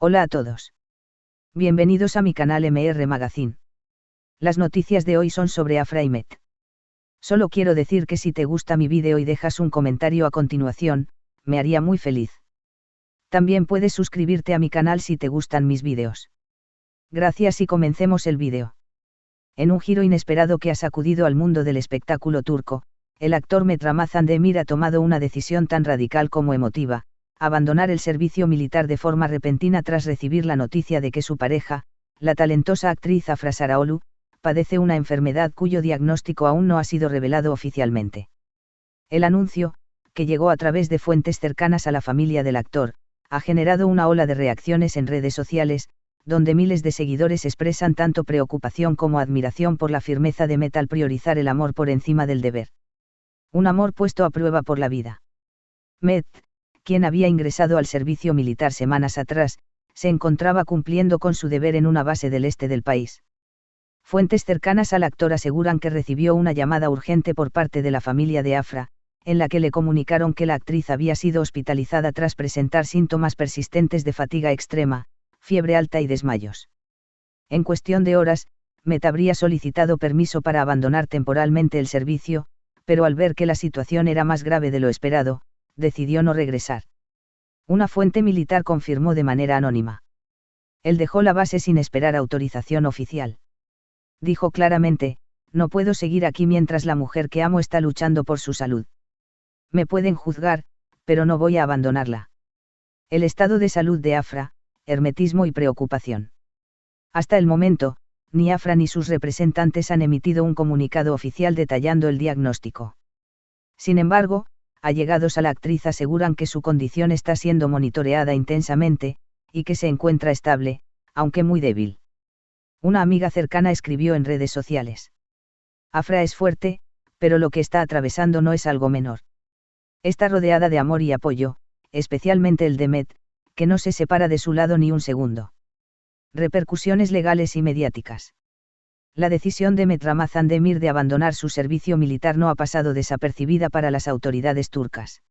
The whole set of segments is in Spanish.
Hola a todos. Bienvenidos a mi canal MR Magazine. Las noticias de hoy son sobre Afra y Met. Solo quiero decir que si te gusta mi vídeo y dejas un comentario a continuación, me haría muy feliz. También puedes suscribirte a mi canal si te gustan mis vídeos. Gracias y comencemos el vídeo. En un giro inesperado que ha sacudido al mundo del espectáculo turco, el actor Met Ramazan Demir ha tomado una decisión tan radical como emotiva: abandonar el servicio militar de forma repentina tras recibir la noticia de que su pareja, la talentosa actriz Afra Sarıoğlu, padece una enfermedad cuyo diagnóstico aún no ha sido revelado oficialmente. El anuncio, que llegó a través de fuentes cercanas a la familia del actor, ha generado una ola de reacciones en redes sociales, donde miles de seguidores expresan tanto preocupación como admiración por la firmeza de Met al priorizar el amor por encima del deber. Un amor puesto a prueba por la vida. Met, quien había ingresado al servicio militar semanas atrás, se encontraba cumpliendo con su deber en una base del este del país. Fuentes cercanas al actor aseguran que recibió una llamada urgente por parte de la familia de Afra, en la que le comunicaron que la actriz había sido hospitalizada tras presentar síntomas persistentes de fatiga extrema, fiebre alta y desmayos. En cuestión de horas, Met habría solicitado permiso para abandonar temporalmente el servicio, pero al ver que la situación era más grave de lo esperado, decidió no regresar. Una fuente militar confirmó de manera anónima. Él dejó la base sin esperar autorización oficial. Dijo claramente: no puedo seguir aquí mientras la mujer que amo está luchando por su salud. Me pueden juzgar, pero no voy a abandonarla. El estado de salud de Afra, hermetismo y preocupación. Hasta el momento, ni Afra ni sus representantes han emitido un comunicado oficial detallando el diagnóstico. Sin embargo, allegados a la actriz aseguran que su condición está siendo monitoreada intensamente, y que se encuentra estable, aunque muy débil. Una amiga cercana escribió en redes sociales: Afra es fuerte, pero lo que está atravesando no es algo menor. Está rodeada de amor y apoyo, especialmente el de Met, que no se separa de su lado ni un segundo. Repercusiones legales y mediáticas. La decisión de Met Ramazan Demir de abandonar su servicio militar no ha pasado desapercibida para las autoridades turcas.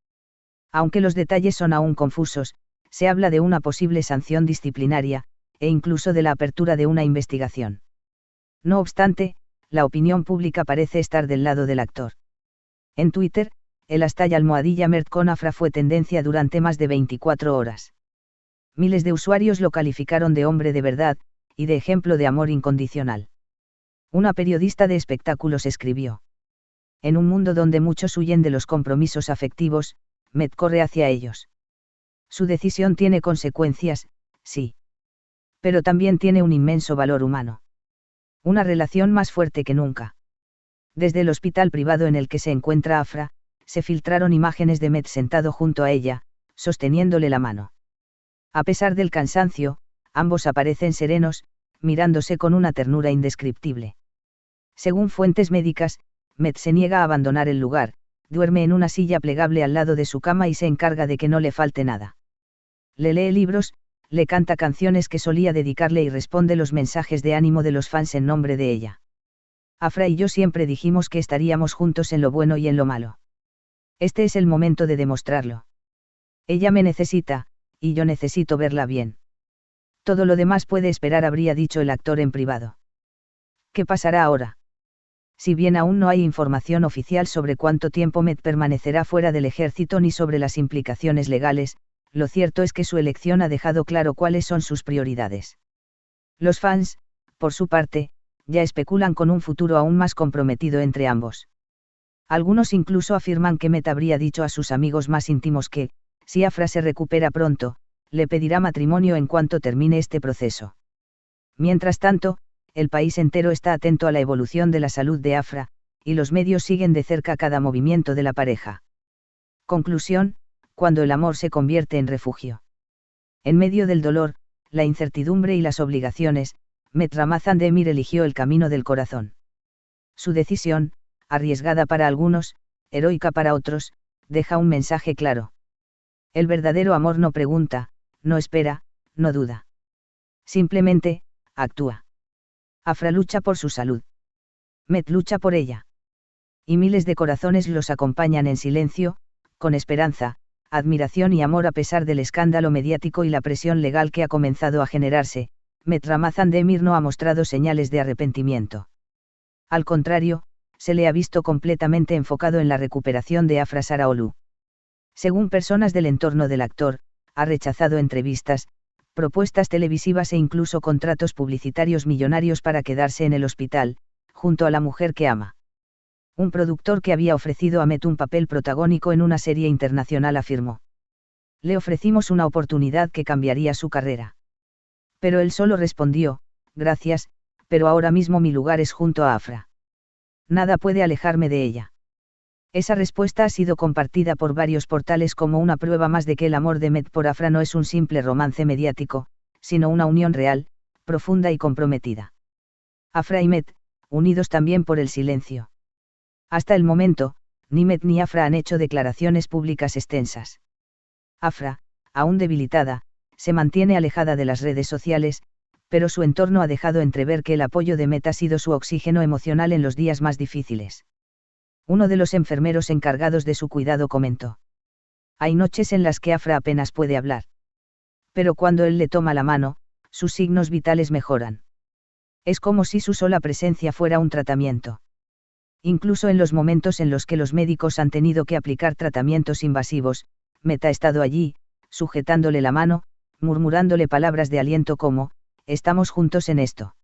Aunque los detalles son aún confusos, se habla de una posible sanción disciplinaria, e incluso de la apertura de una investigación. No obstante, la opinión pública parece estar del lado del actor. En Twitter, el #Mert con Afra fue tendencia durante más de 24 horas. Miles de usuarios lo calificaron de hombre de verdad, y de ejemplo de amor incondicional. Una periodista de espectáculos escribió: en un mundo donde muchos huyen de los compromisos afectivos, Met corre hacia ellos. Su decisión tiene consecuencias, sí. Pero también tiene un inmenso valor humano. Una relación más fuerte que nunca. Desde el hospital privado en el que se encuentra Afra, se filtraron imágenes de Met sentado junto a ella, sosteniéndole la mano. A pesar del cansancio, ambos aparecen serenos, mirándose con una ternura indescriptible. Según fuentes médicas, Met se niega a abandonar el lugar, duerme en una silla plegable al lado de su cama y se encarga de que no le falte nada. Le lee libros, le canta canciones que solía dedicarle y responde los mensajes de ánimo de los fans en nombre de ella. Afra y yo siempre dijimos que estaríamos juntos en lo bueno y en lo malo. Este es el momento de demostrarlo. Ella me necesita, y yo necesito verla bien. Todo lo demás puede esperar, habría dicho el actor en privado. ¿Qué pasará ahora? Si bien aún no hay información oficial sobre cuánto tiempo Met permanecerá fuera del ejército ni sobre las implicaciones legales, lo cierto es que su elección ha dejado claro cuáles son sus prioridades. Los fans, por su parte, ya especulan con un futuro aún más comprometido entre ambos. Algunos incluso afirman que Met habría dicho a sus amigos más íntimos que, si Afra se recupera pronto, le pedirá matrimonio en cuanto termine este proceso. Mientras tanto, el país entero está atento a la evolución de la salud de Afra, y los medios siguen de cerca cada movimiento de la pareja. Conclusión: cuando el amor se convierte en refugio. En medio del dolor, la incertidumbre y las obligaciones, Met Ramazan Demir eligió el camino del corazón. Su decisión, arriesgada para algunos, heroica para otros, deja un mensaje claro. El verdadero amor no pregunta, no espera, no duda. Simplemente, actúa. Afra lucha por su salud. Met lucha por ella. Y miles de corazones los acompañan en silencio, con esperanza, admiración y amor a pesar del escándalo mediático y la presión legal que ha comenzado a generarse. Met Ramazan Demir no ha mostrado señales de arrepentimiento. Al contrario, se le ha visto completamente enfocado en la recuperación de Afra Saraolu. Según personas del entorno del actor, ha rechazado entrevistas, propuestas televisivas e incluso contratos publicitarios millonarios para quedarse en el hospital, junto a la mujer que ama. Un productor que había ofrecido a Met un papel protagónico en una serie internacional afirmó: "Le ofrecimos una oportunidad que cambiaría su carrera. Pero él solo respondió: gracias, pero ahora mismo mi lugar es junto a Afra. Nada puede alejarme de ella". Esa respuesta ha sido compartida por varios portales como una prueba más de que el amor de Met por Afra no es un simple romance mediático, sino una unión real, profunda y comprometida. Afra y Met, unidos también por el silencio. Hasta el momento, ni Met ni Afra han hecho declaraciones públicas extensas. Afra, aún debilitada, se mantiene alejada de las redes sociales, pero su entorno ha dejado entrever que el apoyo de Met ha sido su oxígeno emocional en los días más difíciles. Uno de los enfermeros encargados de su cuidado comentó: "Hay noches en las que Afra apenas puede hablar. Pero cuando él le toma la mano, sus signos vitales mejoran. Es como si su sola presencia fuera un tratamiento. Incluso en los momentos en los que los médicos han tenido que aplicar tratamientos invasivos, Met ha estado allí, sujetándole la mano, murmurándole palabras de aliento como: estamos juntos en esto.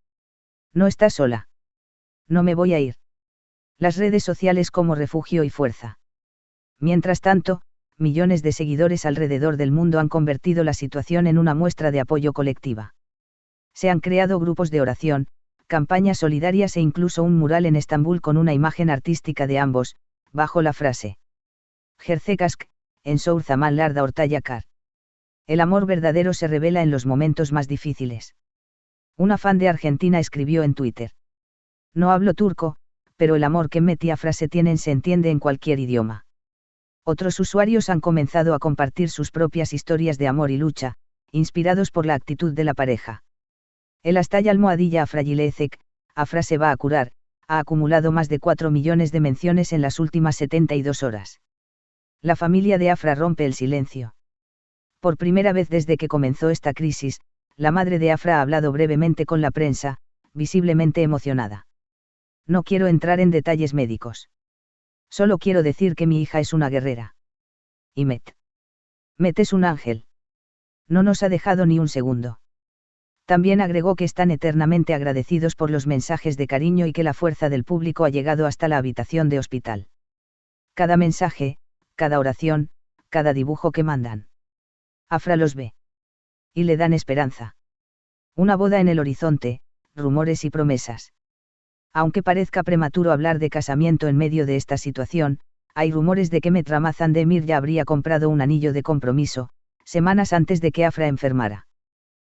No estás sola. No me voy a ir". Las redes sociales como refugio y fuerza. Mientras tanto, millones de seguidores alrededor del mundo han convertido la situación en una muestra de apoyo colectiva. Se han creado grupos de oración, campañas solidarias e incluso un mural en Estambul con una imagen artística de ambos, bajo la frase: Gerçek en Sour Zaman Larda Ortayakar. El amor verdadero se revela en los momentos más difíciles. Una fan de Argentina escribió en Twitter: "No hablo turco, pero el amor que Met y Afra se tienen se entiende en cualquier idioma". Otros usuarios han comenzado a compartir sus propias historias de amor y lucha, inspirados por la actitud de la pareja. El hashtag almohadilla Afrayilecek, Afra se va a curar, ha acumulado más de 4 millones de menciones en las últimas 72 horas. La familia de Afra rompe el silencio. Por primera vez desde que comenzó esta crisis, la madre de Afra ha hablado brevemente con la prensa, visiblemente emocionada. "No quiero entrar en detalles médicos. Solo quiero decir que mi hija es una guerrera. Y Met. Met es un ángel. No nos ha dejado ni un segundo". También agregó que están eternamente agradecidos por los mensajes de cariño y que la fuerza del público ha llegado hasta la habitación de hospital. Cada mensaje, cada oración, cada dibujo que mandan. Afra los ve. Y le dan esperanza. Una boda en el horizonte, rumores y promesas. Aunque parezca prematuro hablar de casamiento en medio de esta situación, hay rumores de que Met Ramazan Demir ya habría comprado un anillo de compromiso, semanas antes de que Afra enfermara.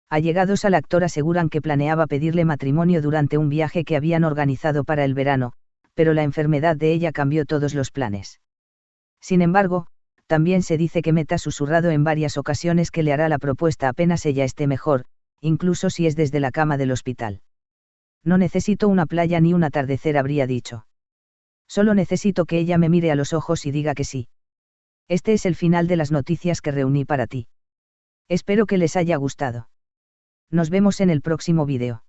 Allegados al actor aseguran que planeaba pedirle matrimonio durante un viaje que habían organizado para el verano, pero la enfermedad de ella cambió todos los planes. Sin embargo, también se dice que Met ha susurrado en varias ocasiones que le hará la propuesta apenas ella esté mejor, incluso si es desde la cama del hospital. "No necesito una playa ni un atardecer", habría dicho. "Solo necesito que ella me mire a los ojos y diga que sí". Este es el final de las noticias que reuní para ti. Espero que les haya gustado. Nos vemos en el próximo vídeo.